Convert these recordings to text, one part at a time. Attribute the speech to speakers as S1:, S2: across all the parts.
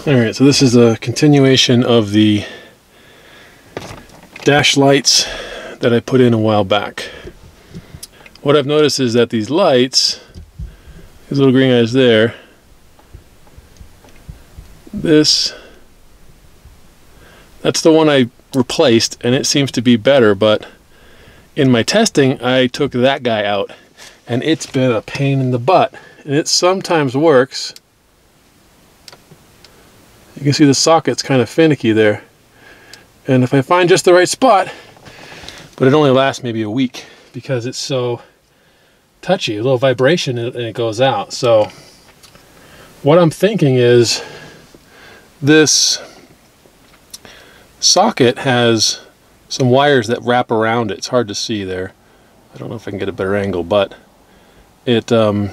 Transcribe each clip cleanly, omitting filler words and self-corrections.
S1: Alright, so this is a continuation of the dash lights that I put in a while back. What I've noticed is that these lights, these little green guys there, that's the one I replaced, and it seems to be better, but in my testing I took that guy out and it's been a pain in the butt, and it sometimes works. You can see the socket's kind of finicky there, and if I find just the right spot, but it only lasts maybe a week because it's so touchy, a little vibration and it goes out. So what I'm thinking is this socket has some wires that wrap around it. It's hard to see there. I don't know if I can get a better angle, but it only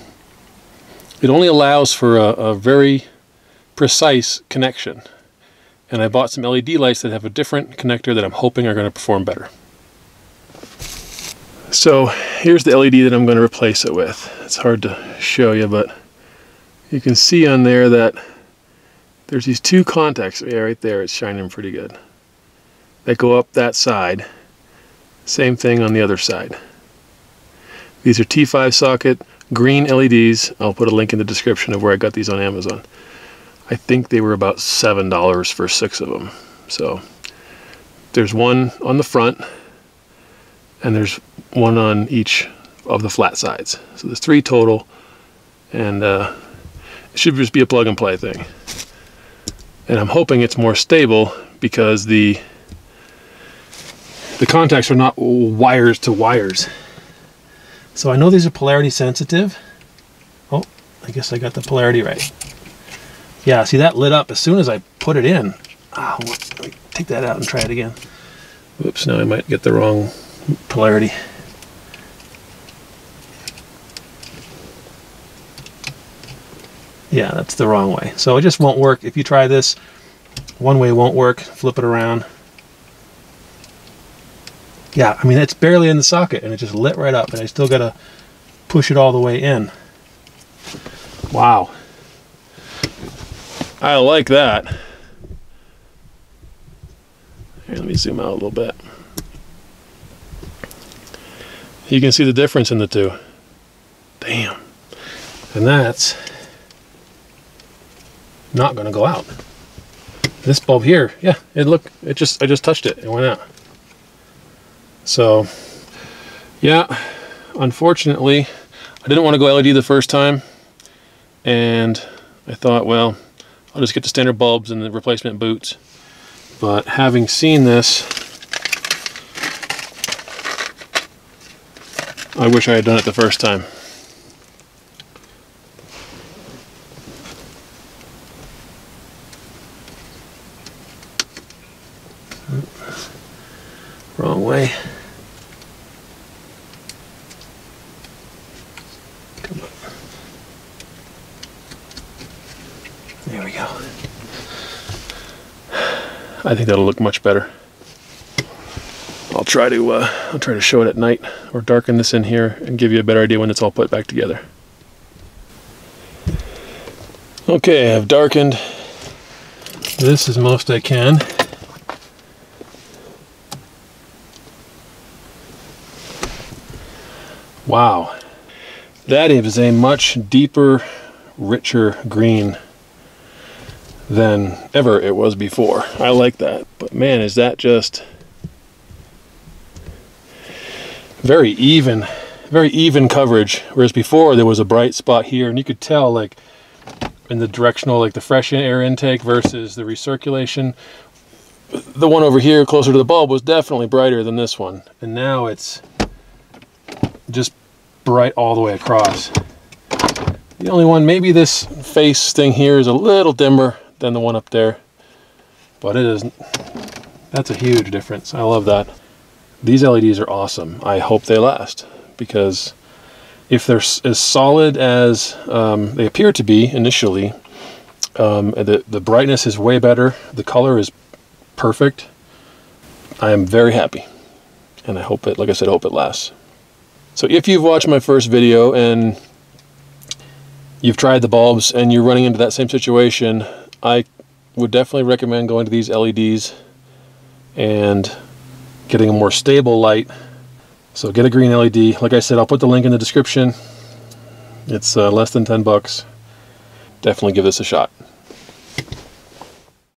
S1: allows for a very precise connection. And I bought some LED lights that have a different connector that I'm hoping are going to perform better. So here's the LED that I'm going to replace it with. It's hard to show you, but you can see on there that there's these two contacts. Yeah, right there, it's shining pretty good. That go up that side. Same thing on the other side. These are T5 socket green LEDs. I'll put a link in the description of where I got these on Amazon. I think they were about $7 for 6 of them. So there's one on the front and there's one on each of the flat sides. So there's 3 total, and it should just be a plug and play thing. And I'm hoping it's more stable because the contacts are not wires to wires. So I know these are polarity sensitive. Oh, I guess I got the polarity right. Yeah, see, that lit up as soon as I put it in. Oh, let me take that out and try it again. Whoops, now I might get the wrong polarity. Yeah, that's the wrong way. So it just won't work. If you try this, one way won't work. Flip it around. Yeah, I mean, it's barely in the socket and it just lit right up, and I still gotta push it all the way in. Wow. I like that. Here, let me zoom out a little bit. You can see the difference in the two. Damn. And that's not going to go out. This bulb here, yeah, I just touched it, it went out. So, yeah, unfortunately, I didn't want to go LED the first time, and I thought, well, I'll just get the standard bulbs and the replacement boots. But having seen this, I wish I had done it the first time. Wrong way. Come on. There we go. I think that'll look much better. I'll try to show it at night or darken this in here and give you a better idea when it's all put back together. Okay, I've darkened this as most I can. Wow, that is a much deeper, richer green than ever it was before. I like that, but man, is that just very even coverage, whereas before there was a bright spot here, and you could tell, like, in the directional, like the fresh air intake versus the recirculation, the one over here closer to the bulb was definitely brighter than this one, and now it's just bright all the way across. The only one, maybe this face thing here is a little dimmer than the one up there, but it isn't. That's a huge difference. I love that. These LEDs are awesome. I hope they last, because if they're as solid as they appear to be initially, the brightness is way better, the color is perfect. I am very happy, and I hope it, like I said, I hope it lasts. So if you've watched my first video and you've tried the bulbs and you're running into that same situation, I would definitely recommend going to these LEDs and getting a more stable light. So get a green LED. Like I said, I'll put the link in the description. It's less than $10. Definitely give this a shot.